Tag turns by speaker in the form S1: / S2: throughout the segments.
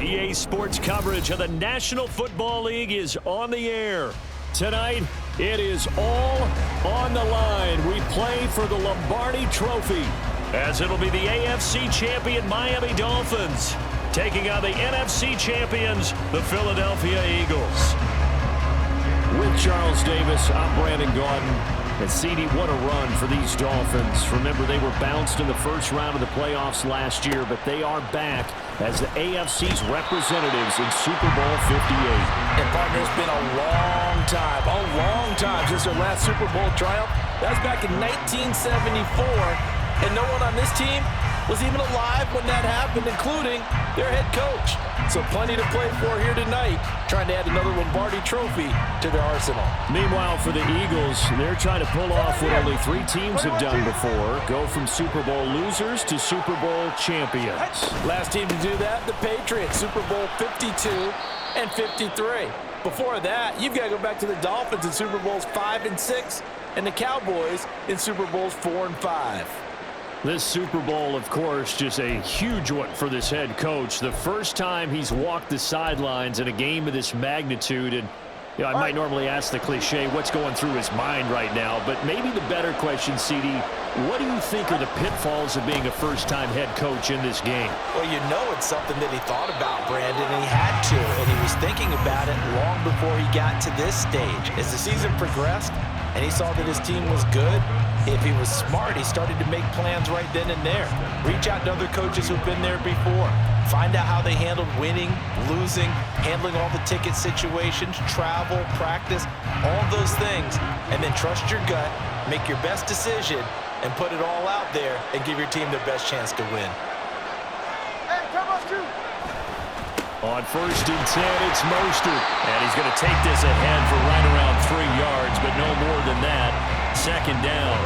S1: EA Sports coverage of the National Football League is on the air. Tonight, it is all on the line. We play for the Lombardi Trophy, as it'll be the AFC champion Miami Dolphins taking on the NFC champions, the Philadelphia Eagles. With Charles Davis, I'm Brandon Gaudin. And CD, what a run for these Dolphins. Remember, they were bounced in the first round of the playoffs last year, but they are back as the AFC's representatives in Super Bowl 58.
S2: And, partner, it's been a long time since their last Super Bowl triumph. That was back in 1974, and no one on this team was even alive when that happened, including their head coach. So plenty to play for here tonight, trying to add another Lombardi trophy to their arsenal.
S1: Meanwhile, for the Eagles, they're trying to pull off what only 3 teams have done before, go from Super Bowl losers to Super Bowl champions.
S2: Last team to do that, the Patriots, Super Bowl 52 and 53. Before that, you've got to go back to the Dolphins in Super Bowls 5 and 6, and the Cowboys in Super Bowls 4 and 5.
S1: This Super Bowl, of course, just a huge one for this head coach. The first time he's walked the sidelines in a game of this magnitude. And I might normally ask the cliche, what's going through his mind right now? But maybe the better question, CD, what do you think are the pitfalls of being a first-time head coach in this game?
S2: Well, you know it's something that he thought about, Brandon, and he had to. And he was thinking about it long before he got to this stage. As the season progressed and he saw that his team was good, if he was smart, he started to make plans right then and there. Reach out to other coaches who've been there before. Find out how they handled winning, losing, handling all the ticket situations, travel, practice, all those things. And then trust your gut, make your best decision, and put it all out there and give your team the best chance to win.
S3: Hey, come on, shoot.
S1: On 1st and 10, it's Mostert. And he's going to take this ahead for right around 3 yards, but no more than that. 2nd down.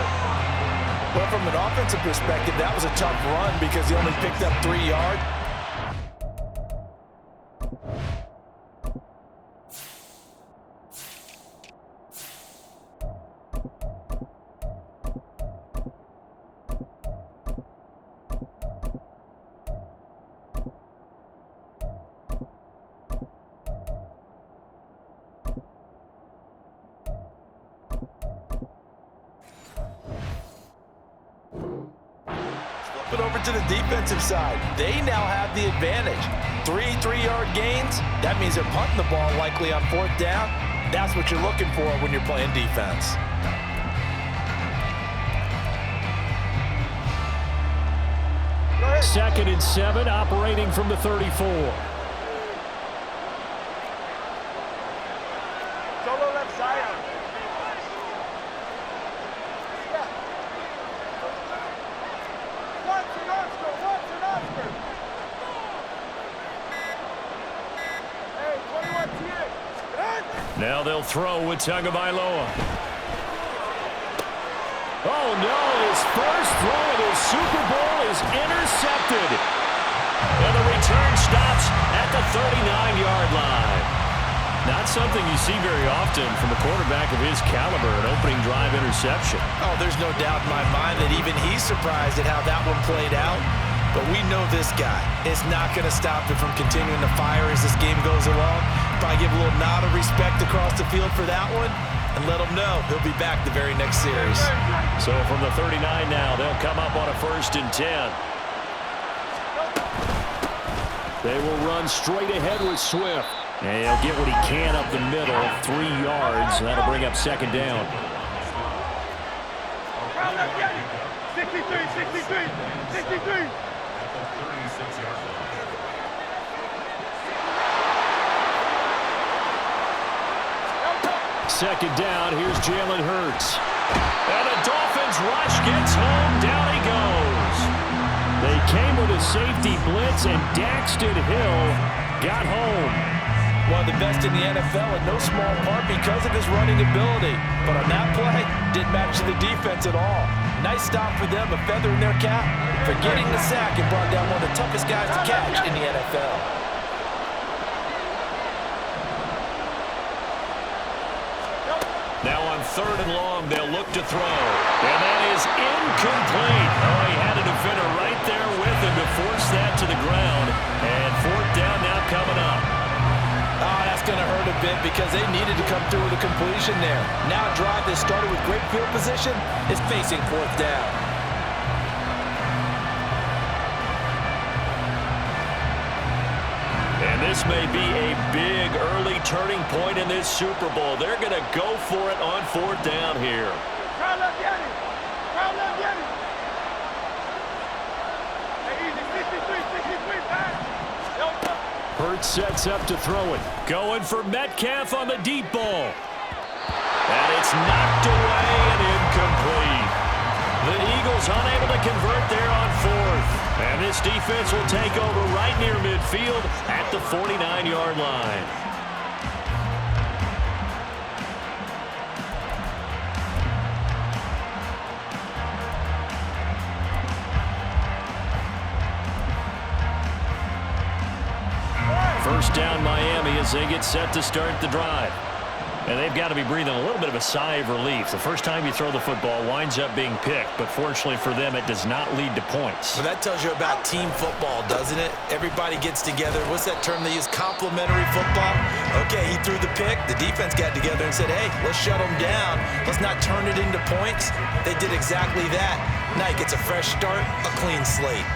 S2: Well, from an offensive perspective, that was a tough run because he only picked up 3 yards. But over to the defensive side, they now have the advantage. 3 3-yard gains, that means they're punting the ball likely on 4th down. That's what you're looking for when you're playing defense.
S1: Second and 7, operating from the 34.
S3: Solo left side.
S1: Now they'll throw with Tagovailoa. Oh, no, his first throw of the Super Bowl is intercepted. And the return stops at the 39-yard line. Not something you see very often from a quarterback of his caliber, an opening drive interception.
S2: Oh, there's no doubt in my mind that even he's surprised at how that one played out. But we know this guy is not going to stop him from continuing to fire as this game goes along. Probably give a little nod of respect across the field for that one and let him know he'll be back the very next series.
S1: So from the 39 now, they'll come up on a 1st and 10. They will run straight ahead with Swift. And he'll get what he can up the middle, 3 yards. That'll bring up 2nd down.
S3: 63.
S1: Second down, here's Jalen Hurts. And the Dolphins rush gets home, down he goes. They came with a safety blitz, and Daxton Hill got home.
S2: One of the best in the NFL in no small part because of his running ability. But on that play, didn't match the defense at all. Nice stop for them, a feather in their cap for getting the sack and brought down one of the toughest guys to catch in the NFL.
S1: Now on 3rd and long, they'll look to throw. And that is incomplete. Oh, he had a defender right there with him to force that to the ground. And 4th down now
S2: a bit because they needed to come through with a completion there. Now a drive that started with great field position is facing fourth down.
S1: And this may be a big early turning point in this Super Bowl. They're going to go for it on fourth down here.
S3: Crowd left Yanni. Crowd left Yanni. Hey, easy. 63, back.
S1: Hurts sets up to throw it. Going for Metcalf on the deep ball. And it's knocked away and incomplete. The Eagles unable to convert there on fourth. And this defense will take over right near midfield at the 49-yard line. First down Miami as they get set to start the drive. And they've got to be breathing a little bit of a sigh of relief. The first time you throw the football winds up being picked, but fortunately for them, it does not lead to points.
S2: Well, that tells you about team football, doesn't it? Everybody gets together. What's that term they use? Complementary football? Okay, he threw the pick. The defense got together and said, hey, let's shut them down. Let's not turn it into points. They did exactly that. Now he gets a fresh start, a clean slate.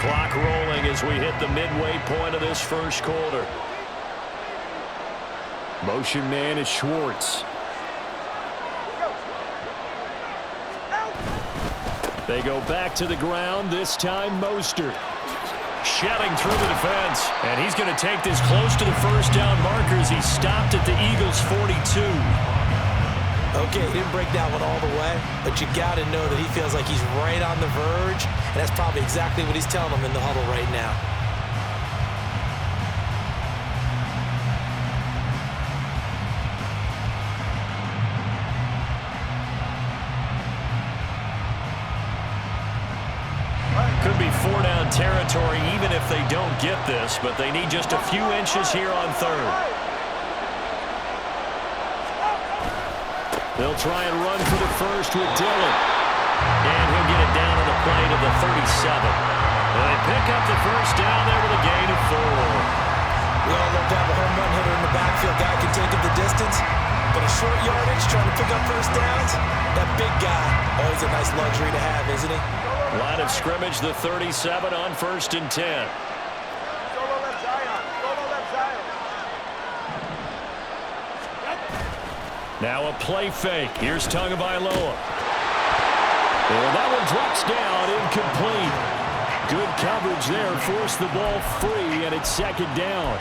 S1: Clock rolling as we hit the midway point of this first quarter. Motion man is Schwartz. They go back to the ground, this time Mostert. Shedding through the defense, and he's going to take this close to the first down markers. He stopped at the Eagles' 42.
S2: Okay, he didn't break that one all the way, but you got to know that he feels like he's right on the verge, and that's probably exactly what he's telling them in the huddle right now.
S1: Could be four-down territory even if they don't get this, but they need just a few inches here on third. They'll try and run for the first with Dillon. And he'll get it down on the play to the 37. And they pick up the first down there with a gain of 4.
S2: We all love to have a home run hitter in the backfield. Guy can take it the distance. But a short yardage trying to pick up first downs, that big guy, always a nice luxury to have, isn't he?
S1: Line of scrimmage, the 37 on 1st and 10.
S3: Solo left Zion. Solo left Zion.
S1: Now a play fake. Here's Tagovailoa. And that one drops down, incomplete. Good coverage there, forced the ball free, and it's second down.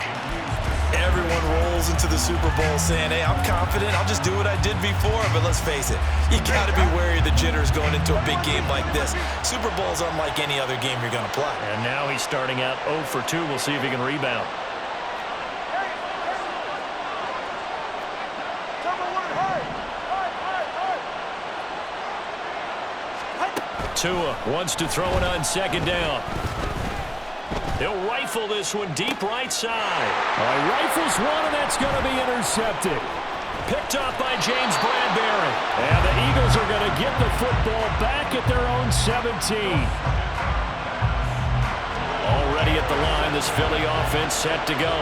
S2: Everyone rolls into the Super Bowl saying, hey, I'm confident, I'll just do what I did before. But let's face it, you got to be wary of the jitters going into a big game like this. Super Bowl's unlike any other game you're going to play.
S1: And now he's starting out 0 for 2. We'll see if he can rebound. Tua wants to throw it on second down. He'll rifle this one deep right side. Rifles one, and that's going to be intercepted. Picked off by James Bradbury. And the Eagles are going to get the football back at their own 17. Already at the line, this Philly offense set to go.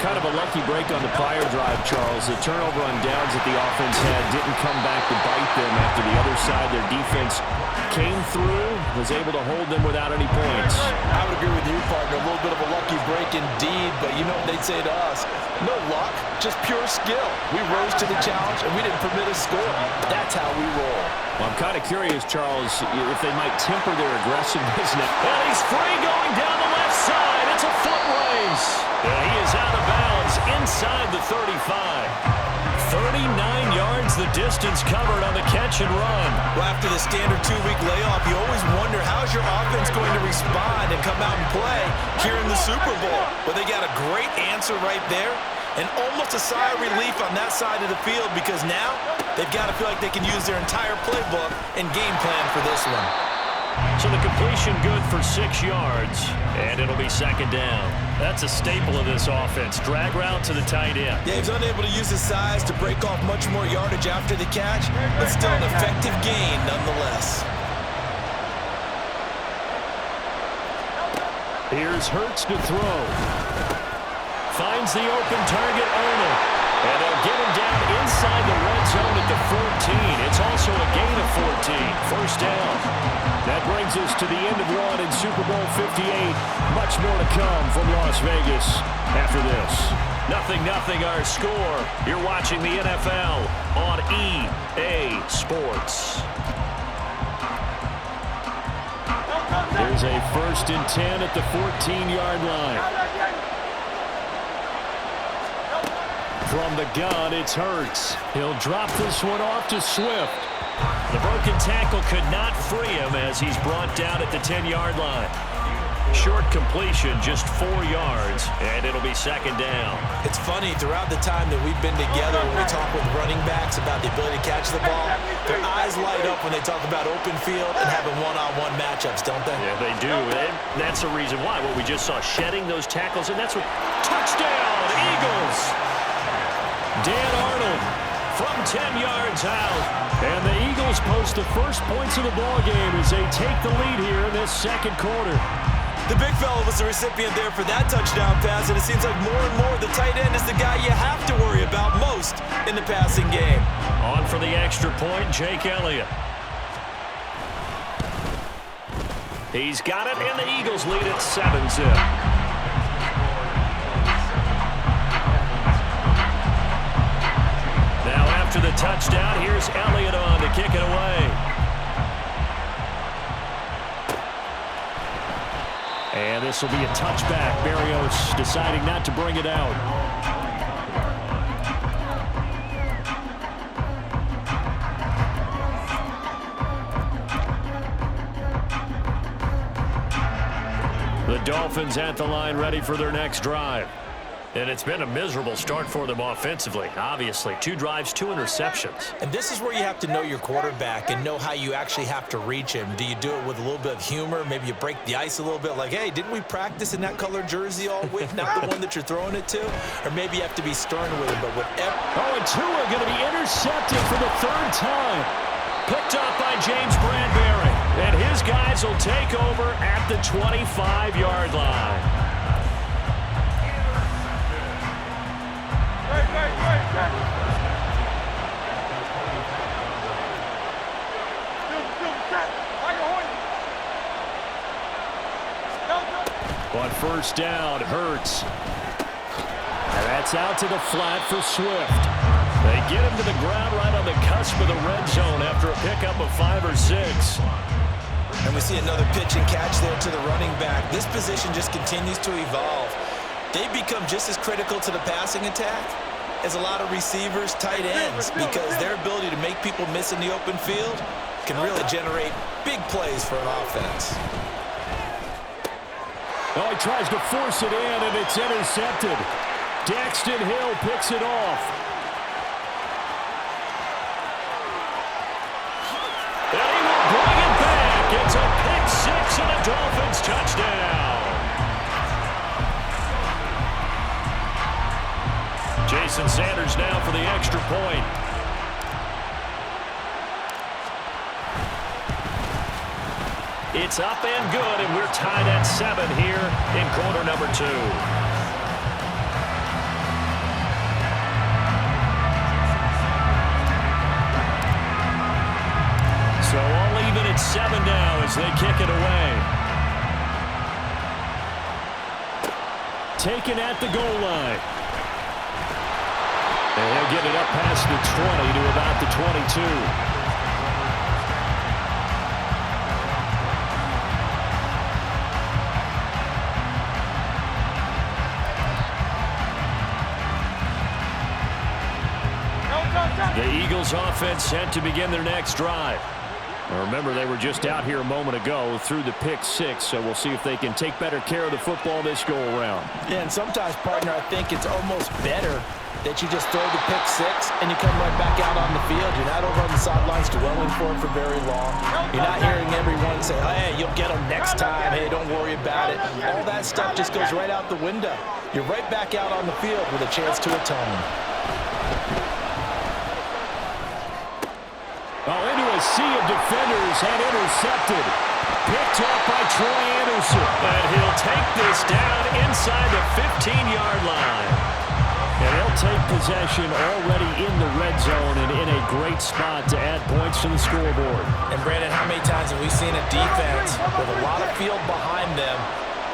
S1: Kind of a lucky break on the prior drive, Charles. The turnover on downs that the offense had didn't come back to bite them after the other side. Their defense came through, was able to hold them without any points.
S2: I would agree with you, partner. A little bit of a lucky break indeed, but you know what they'd say to us? No luck, just pure skill. We rose to the challenge, and we didn't permit a score. That's how we roll.
S1: Well, I'm kind of curious, Charles, if they might temper their aggressiveness now. And he's free going down the left side. It's a foot race. And he is out of bounds inside the 35. 39 yards the distance covered on the catch and run.
S2: Well, after the standard 2-week layoff, you always wonder how's your offense going to respond and come out and play here in the Super Bowl. Well, they got a great answer right there and almost a sigh of relief on that side of the field because now they've got to feel like they can use their entire playbook and game plan for this one.
S1: So the completion good for 6 yards, and it'll be second down. That's a staple of this offense. Drag route to the tight end.
S2: Yeah, he's unable to use his size to break off much more yardage after the catch, but still an effective gain nonetheless.
S1: Here's Hurts to throw. Finds the open target, Arnold. And they'll get him down inside the red zone at the 14. It's also a gain of 14. First down. That brings us to the end of one in Super Bowl 58. Much more to come from Las Vegas after this. 0-0 our score. You're watching the NFL on EA Sports. There's a 1st and 10 at the 14-yard line. From the gun, it's Hurts. He'll drop this one off to Swift. The broken tackle could not free him as he's brought down at the 10-yard line. Short completion, just 4 yards, and it'll be 2nd down.
S2: It's funny, throughout the time that we've been together, when we talk with running backs about the ability to catch the ball, their eyes light up when they talk about open field and having one-on-one matchups, don't they?
S1: Yeah, they do. And that's the reason why. What we just saw, shedding those tackles, and that's what... Touchdown, Eagles! Dan Arnold from 10 yards out. And the Eagles post the first points of the ballgame as they take the lead here in this 2nd quarter.
S2: The big fella was the recipient there for that touchdown pass, and it seems like more and more the tight end is the guy you have to worry about most in the passing game.
S1: On for the extra point, Jake Elliott. He's got it, and the Eagles lead at 7-zip. Now after the touchdown, here's Elliott on to kick it away. And this will be a touchback. Berrios deciding not to bring it out. The Dolphins at the line, ready for their next drive. And it's been a miserable start for them offensively, obviously. 2 drives, 2 interceptions.
S2: And this is where you have to know your quarterback and know how you actually have to reach him. Do you do it with a little bit of humor? Maybe you break the ice a little bit, like, hey, didn't we practice in that colored jersey all week, not the one that you're throwing it to? Or maybe you have to be stern with him, but whatever.
S1: Oh, and Tua going to be intercepted for the 3rd time. Picked up by James Bradbury. And his guys will take over at the 25-yard line. On 1st down, Hurts. And that's out to the flat for Swift. They get him to the ground right on the cusp of the red zone after a pickup of 5 or 6.
S2: And we see another pitch and catch there to the running back. This position just continues to evolve. They become just as critical to the passing attack as a lot of receivers, tight ends, because their ability to make people miss in the open field can really generate big plays for an offense.
S1: Oh, he tries to force it in, and it's intercepted. Daxton Hill picks it off. And he will bring it back. It's a pick 6 and a Dolphins touchdown. Jason Sanders now for the extra point. It's up and good, and we're tied at 7 here in quarter number 2. So all even at 7 now as they kick it away. Taken at the goal line. And he'll get it up past the 20 to about the 22. The Eagles offense set to begin their next drive. Now remember, they were just out here a moment ago through the pick 6, so we'll see if they can take better care of the football this go around.
S2: Yeah, and sometimes, partner, I think it's almost better that you just throw the pick 6 and you come right back out on the field. You're not over on the sidelines dwelling for it for very long. You're not hearing everyone say, hey, you'll get them next time. Hey, don't worry about it. All that stuff just goes right out the window. You're right back out on the field with a chance to atone.
S1: Oh, into a sea of defenders and intercepted. Picked off by Troy Anderson. And he'll take this down inside the 15-yard line. And they'll take possession already in the red zone and in a great spot to add points to the scoreboard.
S2: And Brandon, how many times have we seen a defense with a lot of field behind them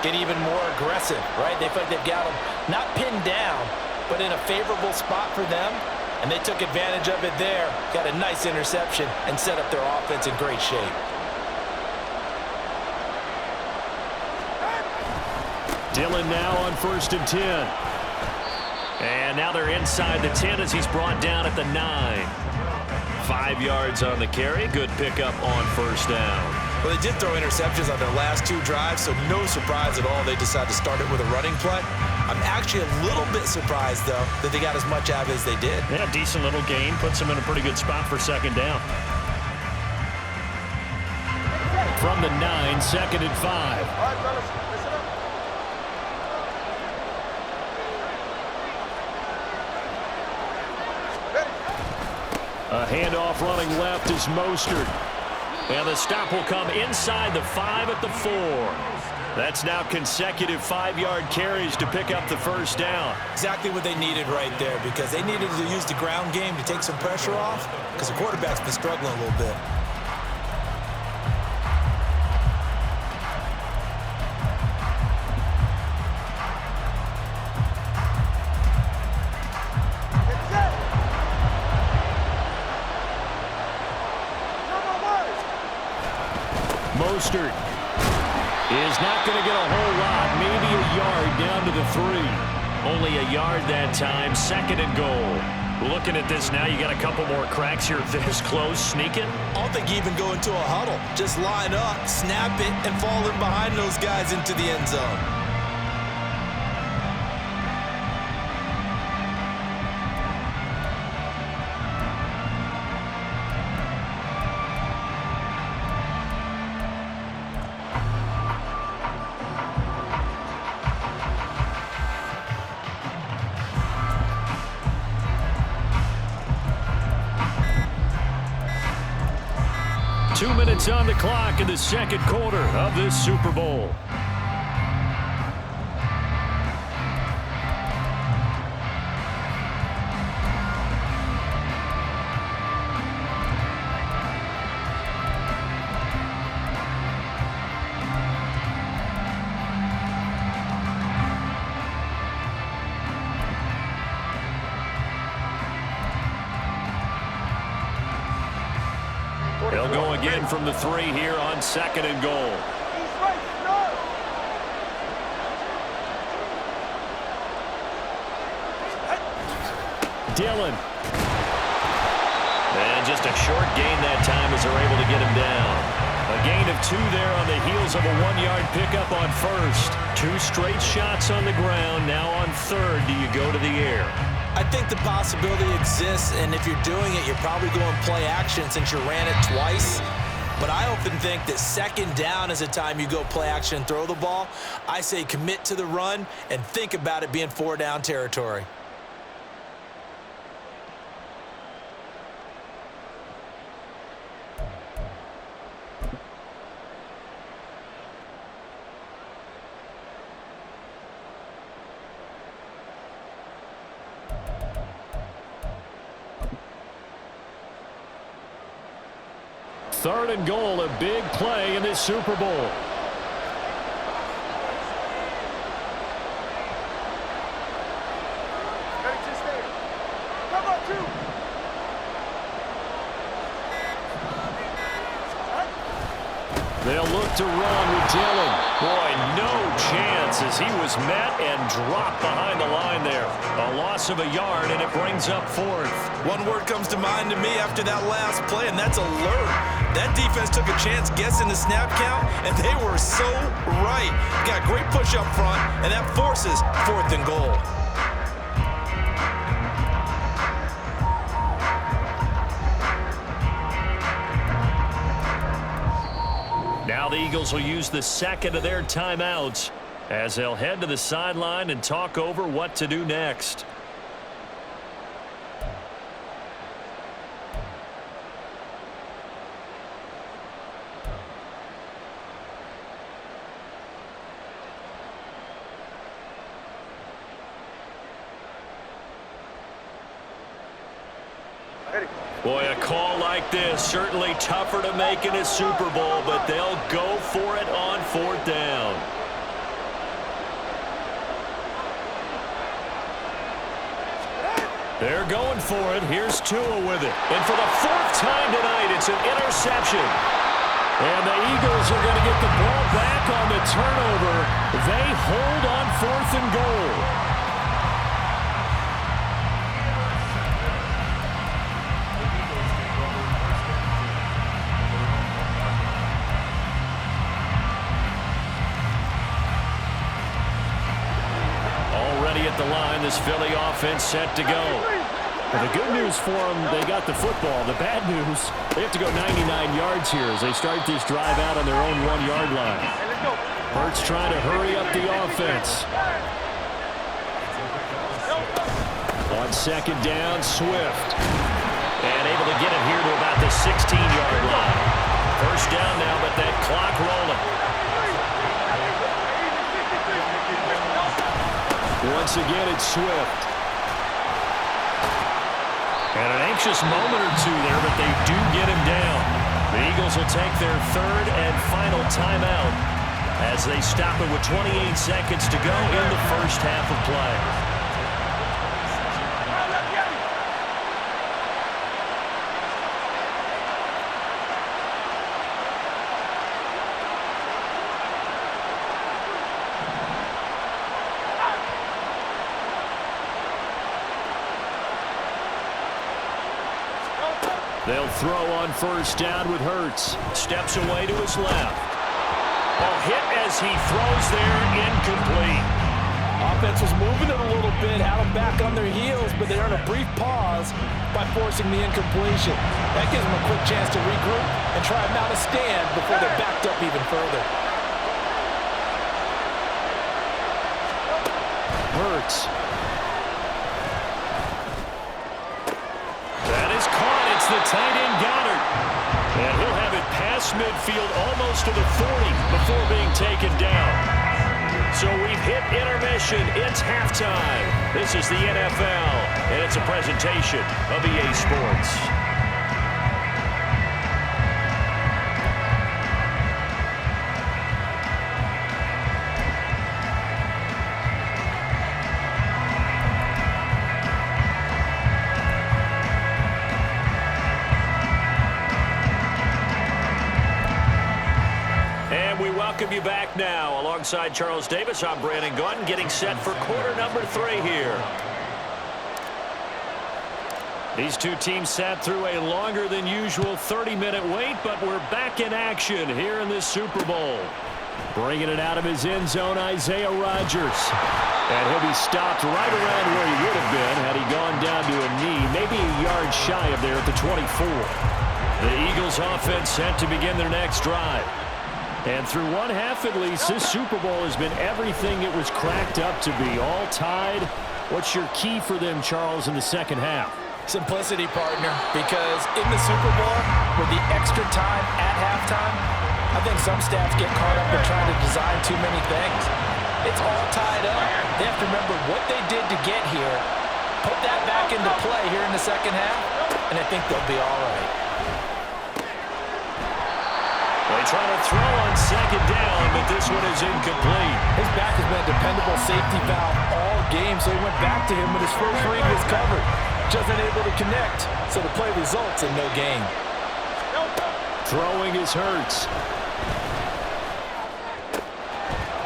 S2: get even more aggressive, right? They feel like they've got them not pinned down, but in a favorable spot for them. And they took advantage of it there, got a nice interception, and set up their offense in great shape.
S1: Dillon now on 1st and 10. And now they're inside the 10 as he's brought down at the 9. 5 yards on the carry. Good pickup on 1st down.
S2: Well, they did throw interceptions on their last 2 drives, so no surprise at all they decided to start it with a running play. I'm actually a little bit surprised, though, that they got as much out of it as they did.
S1: Yeah, decent little gain. Puts them in a pretty good spot for 2nd down. From the 9, 2nd and 5.
S3: All right, fellas, listen up.
S1: A handoff running left is Mostert. And the stop will come inside the 5 at the 4. That's now consecutive 5-yard carries to pick up the 1st down.
S2: Exactly what they needed right there, because they needed to use the ground game to take some pressure off, because the quarterback's been struggling a little bit.
S1: Mostert is not going to get a whole lot, maybe a yard down to the 3. Only a yard that time, 2nd and goal. Looking at this now, you got a couple more cracks here this close, sneaking.
S2: I don't think you even go into a huddle. Just line up, snap it, and fall in behind those guys into the end zone.
S1: Two minutes on the clock in the 2nd quarter of this Super Bowl. They'll go again from the 3 here on 2nd and goal. Dillon. And just a short gain that time as they're able to get him down. A gain of 2 there on the heels of a 1-yard pickup on 1st. 2 straight shots on the ground. Now on 3rd, do you go to the air?
S2: I think the possibility exists, and if you're doing it, you're probably going play action since you ran it twice. But I often think that 2nd down is a time you go play action and throw the ball. I say commit to the run and think about it being 4-down territory.
S1: Third and goal, a big play in this Super Bowl. They'll look to run with Dillon. Boy, no chance as he was met and dropped behind the line there. A loss of a yard, and it brings up 4th.
S2: One word comes to mind to me after that last play, and that's alert. That defense took a chance guessing the snap count, and they were so right. Got great push up front, and that forces 4th and goal.
S1: Now the Eagles will use the 2nd of their timeouts as they'll head to the sideline and talk over what to do next. Boy, a call like this, certainly tougher to make in a Super Bowl, but they'll go for it on 4th down. They're going for it. Here's Tua with it. And for the 4th time tonight, it's an interception. And the Eagles are going to get the ball back on the turnover. They hold on 4th and goal. Already at the line, this Philly offense set to go. Well, the good news for them, they got the football. The bad news, they have to go 99 yards here as they start this drive out on their own 1-yard line. Hurts trying to hurry up the offense. On 2nd down, Swift. And able to get it here to about the 16-yard line. 1st down now, but that clock rolling. Once again, it's Swift. And an anxious moment or two there, but they do get him down. The Eagles will take their 3rd and final timeout as they stop it with 28 seconds to go in the first half of play. They'll throw on 1st down with Hurts. Steps away to his left. Ball hit as he throws there, incomplete.
S2: Offense was moving it a little bit, had them back on their heels, but they earned a brief pause by forcing the incompletion. That gives them a quick chance to regroup and try and mount a stand before they're backed up even further.
S1: Hurts. That is caught. It's the tight end Goddard. And he'll have it past midfield almost to the 40 before being taken down. So we've hit intermission. It's halftime. This is the NFL, and it's a presentation of EA Sports. Welcome you back now. Alongside Charles Davis, I'm Brandon Gunn, getting set for quarter number 3 here. These two teams sat through a longer than usual 30-minute wait, but we're back in action here in this Super Bowl. Bringing it out of his end zone, Isaiah Rodgers. And he'll be stopped right around where he would have been had he gone down to a knee, maybe a yard shy of there at the 24. The Eagles offense set to begin their next drive. And through one half at least, this Super Bowl has been everything it was cracked up to be. All tied. What's your key for them, Charles, in the second half?
S2: Simplicity, partner, because in the Super Bowl, with the extra time at halftime, I think some staffs get caught up in trying to design too many things. It's all tied up. They have to remember what they did to get here, put that back into play here in the second half, and I think they'll be all right.
S1: They try to throw on 2nd down, but this one is incomplete.
S2: His back has been a dependable safety valve all game, so he went back to him when his first read was covered. Just unable to connect, so the play results in no gain.
S1: Throwing is Hurts.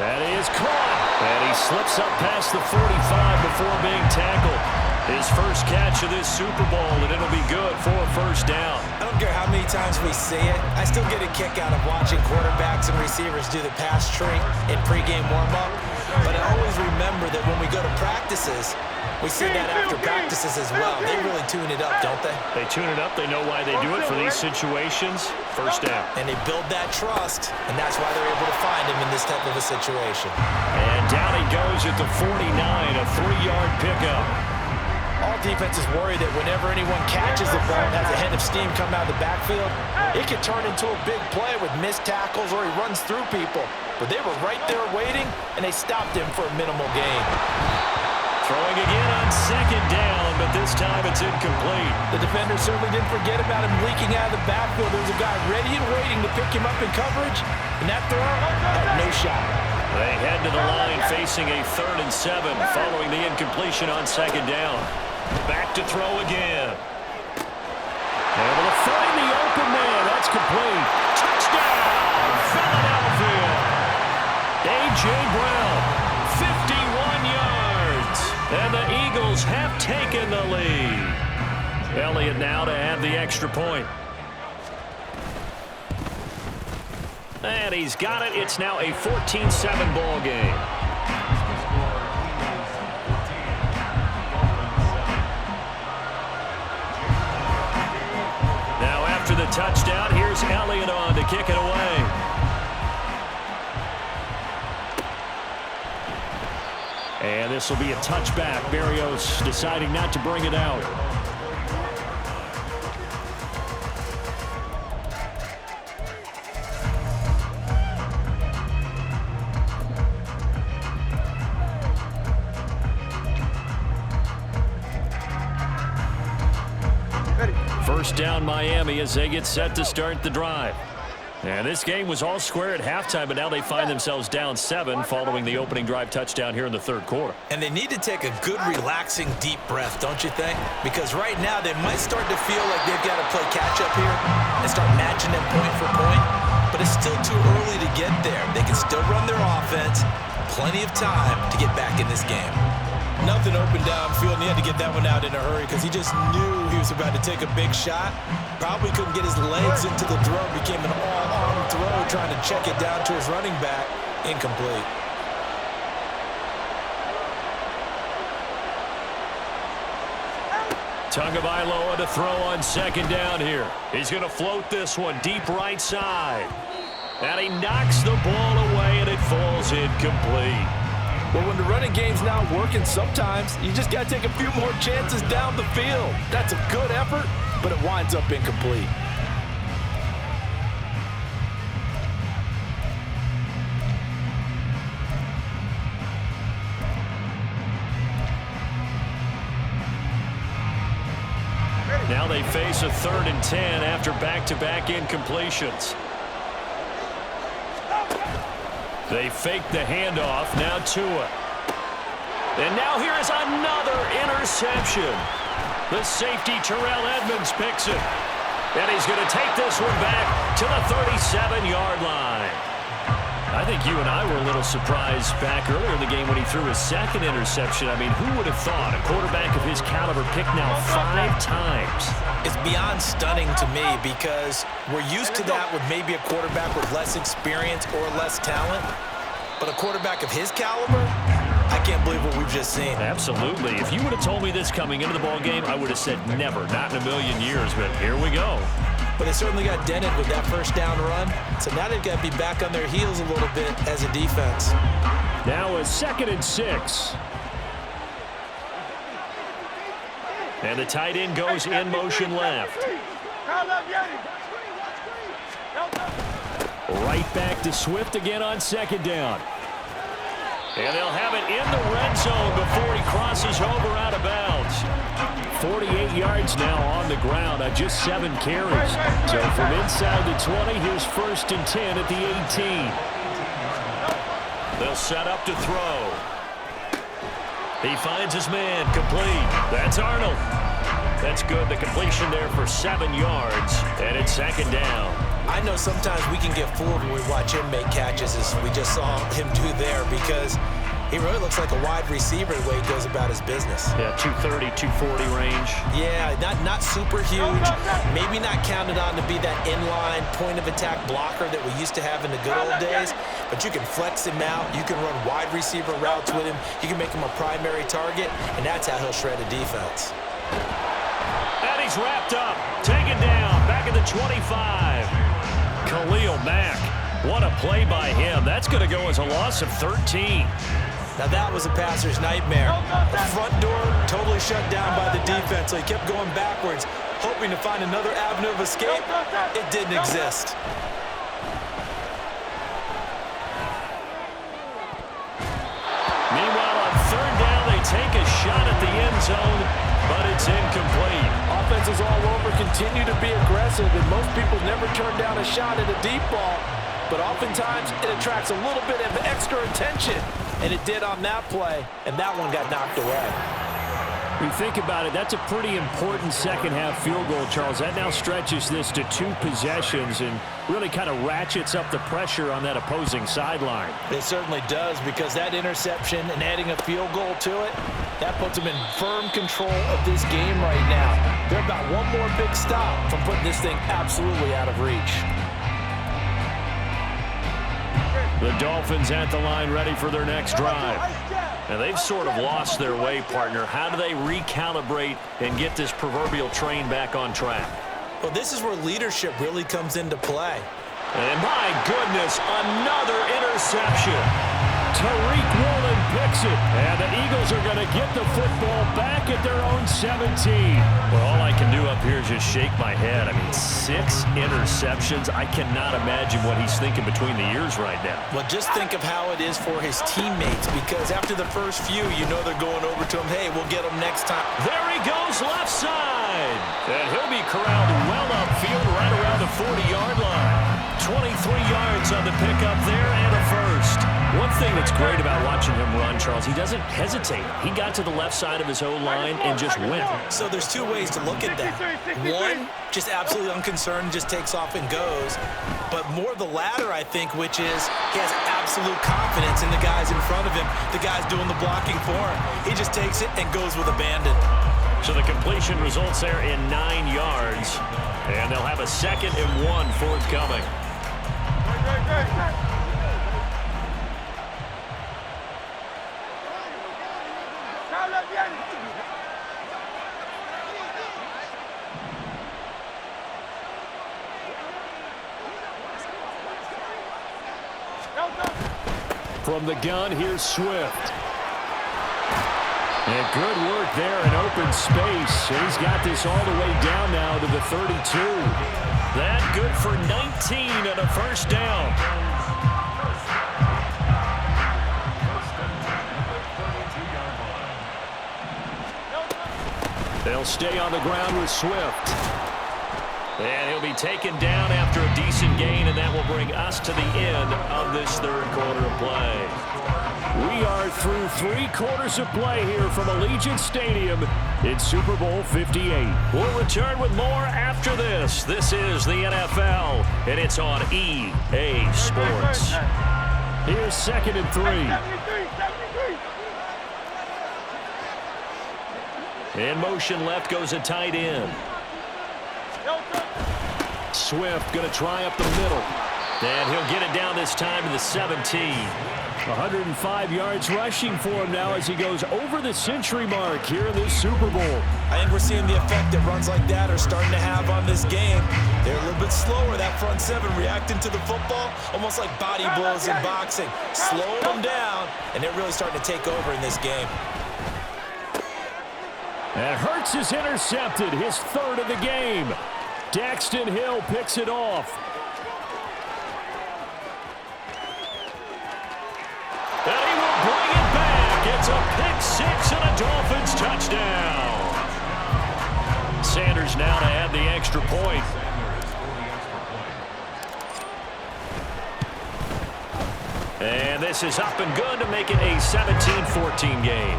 S1: That is caught. And he slips up past the 45 before being tackled. His first catch of this Super Bowl, and it'll be good for a 1st down.
S4: I don't care how many times we see it. I still get a kick out of watching quarterbacks and receivers do the pass tree in pregame warm-up. But I always remember that when we go to practices, we see that after practices as well. They really tune it up, don't they?
S1: They tune it up. They know why they do it for these situations. 1st down.
S4: And they build that trust, and that's why they're able to find him in this type of a situation.
S1: And down he goes at the 49, a 3-yard pickup.
S2: All defenses worry that whenever anyone catches the ball and has a head of steam come out of the backfield, it can turn into a big play with missed tackles or he runs through people. But they were right there waiting, and they stopped him for a minimal gain.
S1: Throwing again on second down, but this time it's incomplete.
S2: The defender certainly didn't forget about him leaking out of the backfield. There was a guy ready and waiting to pick him up in coverage, and that throw had no shot.
S1: They head to the line facing a 3rd and 7 following the incompletion on second down. Back to throw again. Able to find the open man. That's complete. Touchdown, Philadelphia. A.J. Brown, 51 yards. And the Eagles have taken the lead. Elliott now to have the extra point. And he's got it. It's now a 14-7 ball game. Now after the touchdown, here's Elliott on to kick it away. And this will be a touchback. Berrios deciding not to bring it out. First down Miami as they get set to start the drive. And this game was all square at halftime, but now they find themselves down 7 following the opening drive touchdown here in the 3rd quarter.
S4: And they need to take a good, relaxing, deep breath, don't you think? Because right now they might start to feel like they've got to play catch-up here and start matching them point for point. But it's still too early to get there. They can still run their offense. Plenty of time to get back in this game. Nothing open downfield, and he had to get that one out in a hurry because he just knew he was about to take a big shot. Probably couldn't get his legs into the throw. Became an all-arm throw, trying to check it down to his running back. Incomplete.
S1: Tagovailoa to throw on second down here. He's going to float this one deep right side. And he knocks the ball away, and it falls incomplete.
S2: Well, when the running game's not working, sometimes you just got to take a few more chances down the field. That's a good effort, but it winds up incomplete.
S1: Now they face a 3rd and 10 after back-to-back incompletions. They fake the handoff. Now Tua. And now here is another interception. The safety, Terrell Edmonds, picks it. And he's going to take this one back to the 37-yard line. I think you and I were a little surprised back earlier in the game when he threw his 2nd interception. I mean, who would have thought a quarterback of his caliber picked now 5 times?
S4: It's beyond stunning to me because we're used to that with maybe a quarterback with less experience or less talent. But a quarterback of his caliber, I can't believe what we've just seen.
S1: Absolutely. If you would have told me this coming into the ball game, I would have said never, not in a million years. But here we go.
S4: But they certainly got dented with that first down run. So now they've got to be back on their heels a little bit as a defense.
S1: Now a 2nd and 6. And the tight end goes in motion left. Right back to Swift again on second down. And they'll have it in the red zone before he crosses over out of bounds. 48 yards now on the ground on just 7 carries. So from inside the 20, here's 1st and 10 at the 18. They'll set up to throw. He finds his man, complete. That's Arnold. That's good. The completion there for 7 yards, and it's 2nd down.
S4: I know sometimes we can get fooled when we watch him make catches, as we just saw him do there, because he really looks like a wide receiver the way he goes about his business.
S1: Yeah, 230, 240 range.
S4: Yeah, not super huge. Maybe not counted on to be that inline point-of-attack blocker that we used to have in the good old days, but you can flex him out. You can run wide receiver routes with him. You can make him a primary target, and that's how he'll shred a defense.
S1: And he's wrapped up, taken down, back at the 25. Khalil Mack, what a play by him. That's going to go as a loss of 13.
S4: Now that was a passer's nightmare. The front door totally shut down by the defense, so he kept going backwards, hoping to find another avenue of escape. It didn't exist.
S1: Meanwhile, on 3rd down, they they take a shot at the end zone, but it's incomplete.
S2: Offenses all over continue to be aggressive, and most people never turn down a shot at a deep ball. But oftentimes, it attracts a little bit of extra attention. And it did on that play, and that one got knocked away.
S1: When you think about it, that's a pretty important second-half field goal, Charles. That now stretches this to 2 possessions and really kind of ratchets up the pressure on that opposing sideline.
S2: It certainly does, because that interception and adding a field goal to it, that puts them in firm control of this game right now. They're about one more big stop from putting this thing absolutely out of reach.
S1: The Dolphins at the line ready for their next drive. Now, they've sort of lost their way, partner. How do they recalibrate and get this proverbial train back on track?
S4: Well, this is where leadership really comes into play.
S1: And my goodness, another interception. Tariq Woolen picks it, and the Eagles are going to get the football back at their own 17. Well, all I can do up here is just shake my head. I mean, 6 interceptions. I cannot imagine what he's thinking between the ears right now.
S4: Well, just think of how it is for his teammates, because after the first few, you know they're going over to him, hey, we'll get him next time.
S1: There he goes, left side. And he'll be corralled well upfield right around the 40-yard line. 23 yards on the pickup there and a first. One thing that's great about watching him run, Charles, he doesn't hesitate. He got to the left side of his O-line and just went.
S4: So there's 2 ways to look at that. One, just absolutely unconcerned, just takes off and goes. But more the latter, I think, which is he has absolute confidence in the guys in front of him, the guys doing the blocking for him. He just takes it and goes with abandon.
S1: So the completion results there in 9 yards. And they'll have a 2nd and 1 forthcoming. From the gun, here's Swift. And good work there in open space. And he's got this all the way down now to the 32. That good for 19 and a first down. They'll stay on the ground with Swift. And he'll be taken down after a decent gain, and that will bring us to the end of this 3rd quarter of play. We are through 3 quarters of play here from Allegiant Stadium in Super Bowl 58. We'll return with more after this. This is the NFL, and it's on EA Sports. Here's 2nd and 3. In motion left goes a tight end. Swift going to try up the middle. And he'll get it down this time to the 17. 105 yards rushing for him now as he goes over the century mark here in this Super Bowl.
S4: I think we're seeing the effect that runs like that are starting to have on this game. They're a little bit slower, that front 7 reacting to the football, almost like body blows in boxing. Slowing them down, and they're really starting to take over in this game.
S1: And Hurts is intercepted, his 3rd of the game. Daxton Hill picks it off. And he will bring it back. It's a pick 6 and a Dolphins touchdown. Sanders now to add the extra point. And this is up and good to make it a 17-14 game.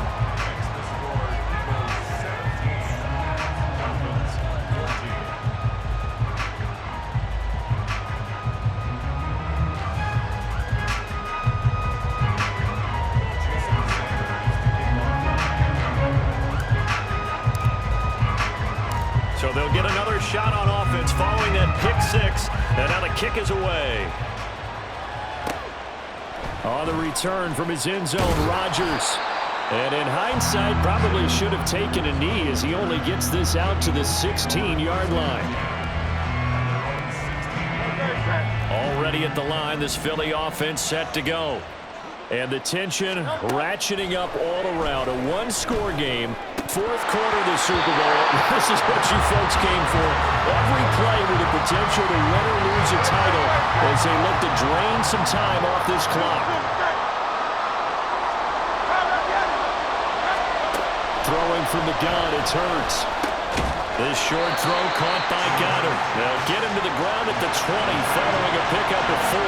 S1: So they'll get another shot on offense following that pick 6. And now the kick is away. On the return from his end zone, Rodgers. And in hindsight, probably should have taken a knee as he only gets this out to the 16-yard line. Already at the line, this Philly offense set to go. And the tension ratcheting up all around. A 1-score game. 4th quarter of the Super Bowl. This is what you folks came for. Every play with the potential to win or lose a title as they look to drain some time off this clock. from the gun. It's Hurts. This short throw caught by Goddard. They'll get him to the ground at the 20 following a pickup of 4.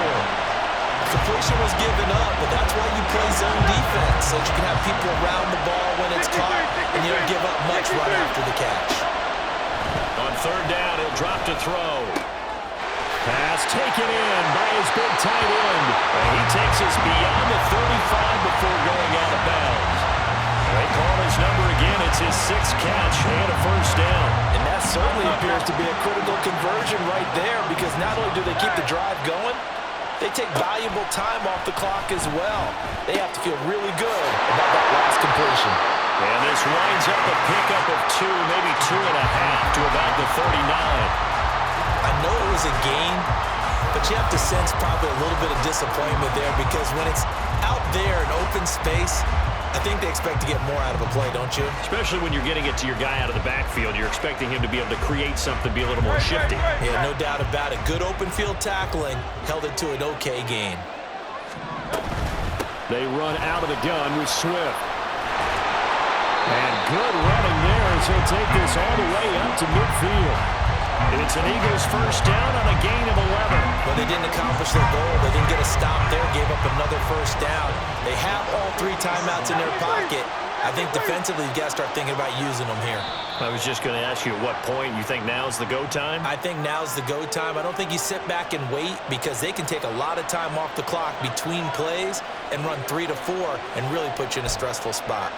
S4: Completion was given up, but that's why you play zone defense, so that you can have people around the ball when it's caught, and you don't give up much right after the catch.
S1: On third down, he'll drop to throw. Pass taken in by his big tight end. And he takes us beyond the 35 before going out of bounds. They call his number again. It's his 6th catch and a first down.
S2: And that certainly appears to be a critical conversion right there, because not only do they keep the drive going, they take valuable time off the clock as well. They have to feel really good about that last completion.
S1: And this winds up a pickup of 2, maybe 2.5 to about the 39.
S4: I know it was a gain, but you have to sense probably a little bit of disappointment there, because when it's out there in open space, I think they expect to get more out of a play, don't you?
S1: Especially when you're getting it to your guy out of the backfield. You're expecting him to be able to create something, be a little more shifty.
S4: Yeah, no doubt about it. Good open field tackling held it to an okay gain.
S1: They run out of the gun with Swift. And good running there as he'll take this all the way up to midfield. It's an Eagles first down on a gain of 11.
S4: But they didn't accomplish their goal. They didn't get a stop there, gave up another first down. They have all 3 timeouts in their pocket. I think defensively, you got to start thinking about using them here.
S1: I was just going to ask you at what point you think now's the go time?
S4: I think now's the go time. I don't think you sit back and wait, because they can take a lot of time off the clock between plays and run 3 to 4 and really put you in a stressful spot.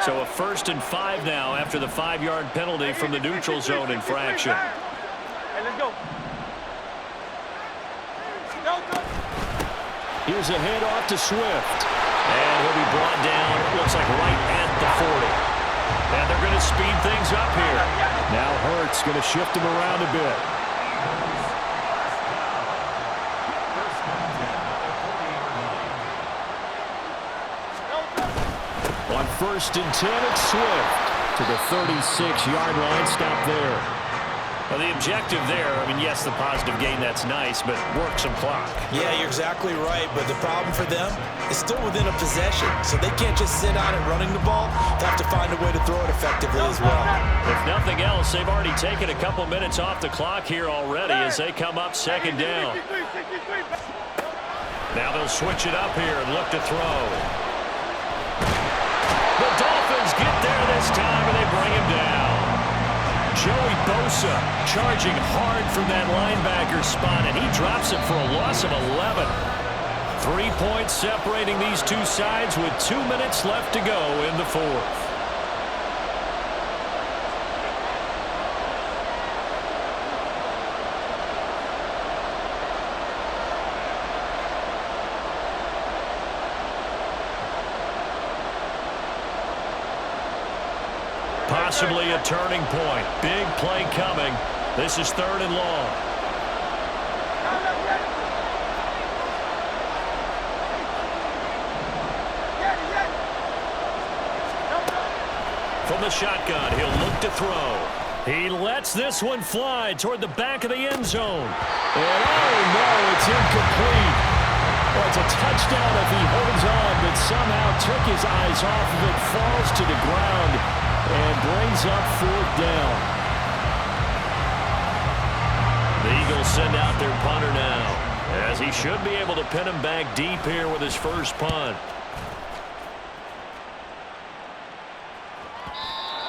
S1: So a 1st and 5 now after the 5-yard penalty from the neutral zone infraction.
S3: Hey, let's go.
S1: Here's a handoff to Swift. And he'll be brought down, looks like right at the 40. And they're going to speed things up here. Now Hurts going to shift him around a bit. On 1st and 10, it's Swift to the 36-yard line. Stop there. Well, the objective there, I mean, yes, the positive gain, that's nice, but work some clock.
S4: Yeah, you're exactly right, but the problem for them is still within a possession, so they can't just sit on it running the ball. They have to find a way to throw it effectively as well.
S1: If nothing else, they've already taken a couple minutes off the clock here already as they come up 2nd down. Now they'll switch it up here and look to throw. The Dolphins get there this time, and they bring him down. Joey Bosa charging hard from that linebacker spot, and he drops it for a loss of 11. 3 points separating these two sides with 2 minutes left to go in the 4th. Possibly a turning point. Big play coming. This is 3rd and long. From the shotgun, he'll look to throw. He lets this one fly toward the back of the end zone. And oh no, it's incomplete. Well, it's a touchdown if he holds on, but somehow took his eyes off of it, falls to the ground, and brings up 4th down. The Eagles send out their punter now, as he should be able to pin him back deep here with his first punt.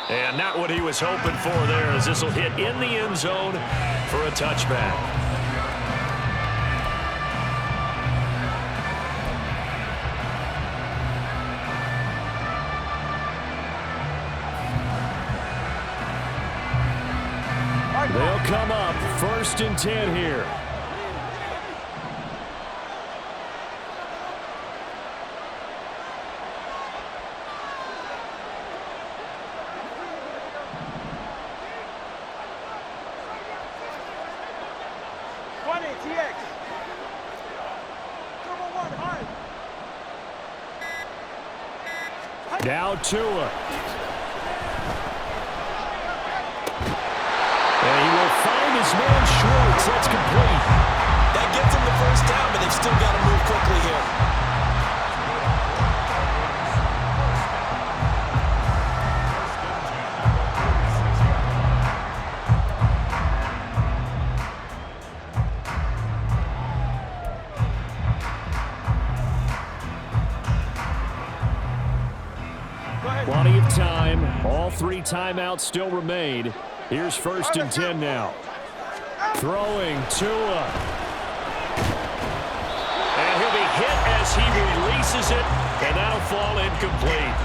S1: And not what he was hoping for there, as this will hit in the end zone for a touchback. They'll come up 1st and 10 here. Now Tua. And he will find his man Schwartz. That's complete.
S4: That gets him the first down, but they've still got to move quickly here.
S1: Time. All 3 timeouts still remain. Here's 1st and 10 now. Throwing Tua. And he'll be hit as he releases it, and that'll fall incomplete.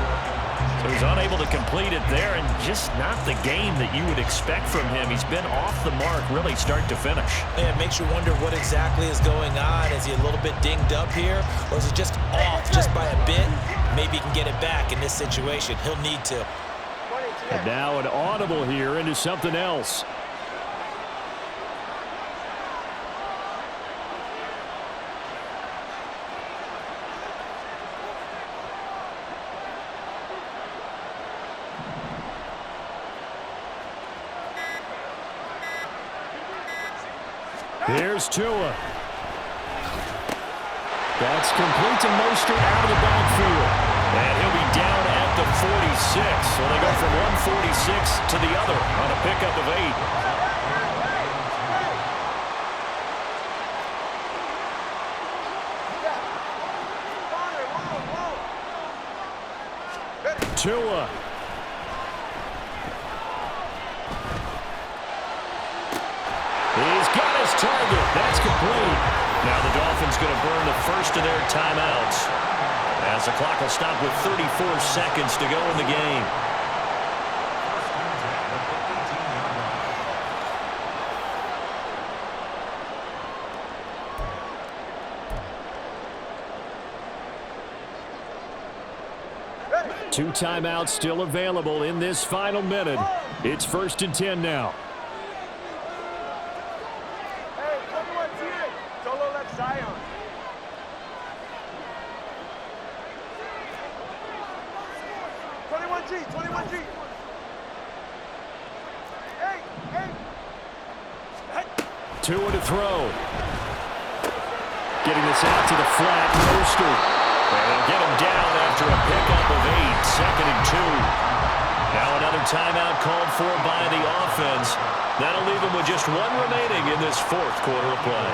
S1: So he's unable to complete it there, and just not the game that you would expect from him. He's been off the mark really start to finish.
S4: Yeah, it makes you wonder what exactly is going on. Is he a little bit dinged up here, or is it just off just by a bit? Maybe he can get it back in this situation. He'll need to.
S1: And now an audible here into something else. Here's Tua. That's complete to Mostert out of the backfield. And he'll be down at the 46. So they go from 146 to the other on a pickup of 8. Tua. He's got his target. That's complete. Now the Dolphins going to burn the first of their timeouts as the clock will stop with 34 seconds to go in the game. Two timeouts still available in this final minute. It's 1st and 10 now. Tua to throw. Getting this out to the flat. Mostert. And they'll get him down after a pickup of 8. 2nd and 2. Now another timeout called for by the offense. That'll leave them with just 1 remaining in this 4th quarter of play.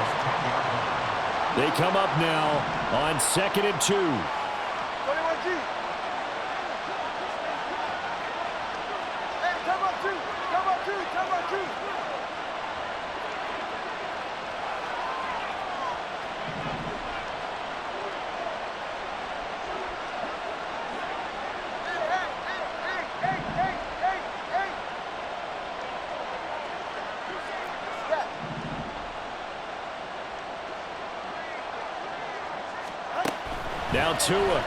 S1: They come up now on 2nd and 2.
S3: 21G. Hey, come up 2. Come up 2. Come up 2.
S1: Now Tua.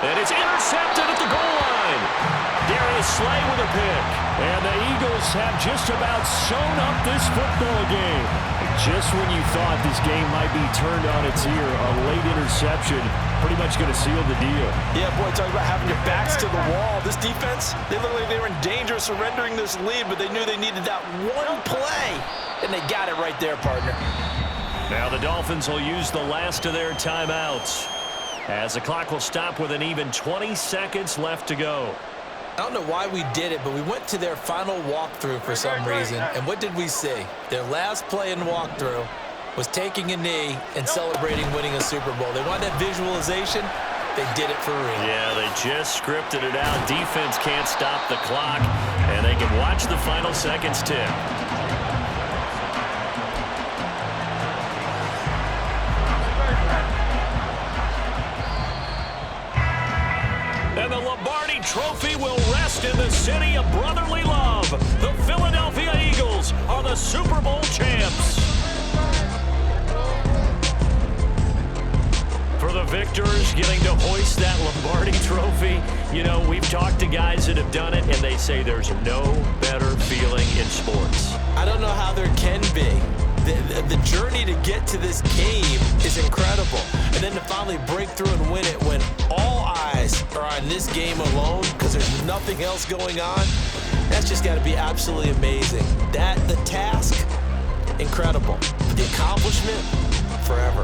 S1: And it's intercepted at the goal line. Darius Slay with a pick. And the Eagles have just about sewn up this football game. Just when you thought this game might be turned on its ear, a late interception pretty much going to seal the deal.
S2: Yeah, boy, talk about having your backs to the wall. This defense, they look like they were in danger of surrendering this lead, but they knew they needed that one play, and they got it right there, partner.
S1: Now the Dolphins will use the last of their timeouts as the clock will stop with an even 20 seconds left to go.
S4: I don't know why we did it, but we went to their final walkthrough for some reason. And what did we see? Their last play in walkthrough was taking a knee and celebrating winning a Super Bowl. They wanted that visualization. They did it for real.
S1: Yeah, they just scripted it out. Defense can't stop the clock, and they can watch the final seconds tick. And the Lombardi Trophy will rest in the city of brotherly love. The Philadelphia Eagles are the Super Bowl champs. For the victors getting to hoist that Lombardi Trophy, you know, we've talked to guys that have done it, and they say there's no better feeling in sports.
S4: I don't know how there can be. The journey to get to this game is incredible. And then to finally break through and win it when all eyes are on this game alone because there's nothing else going on, that's just got to be absolutely amazing. The task, incredible. But the accomplishment, forever.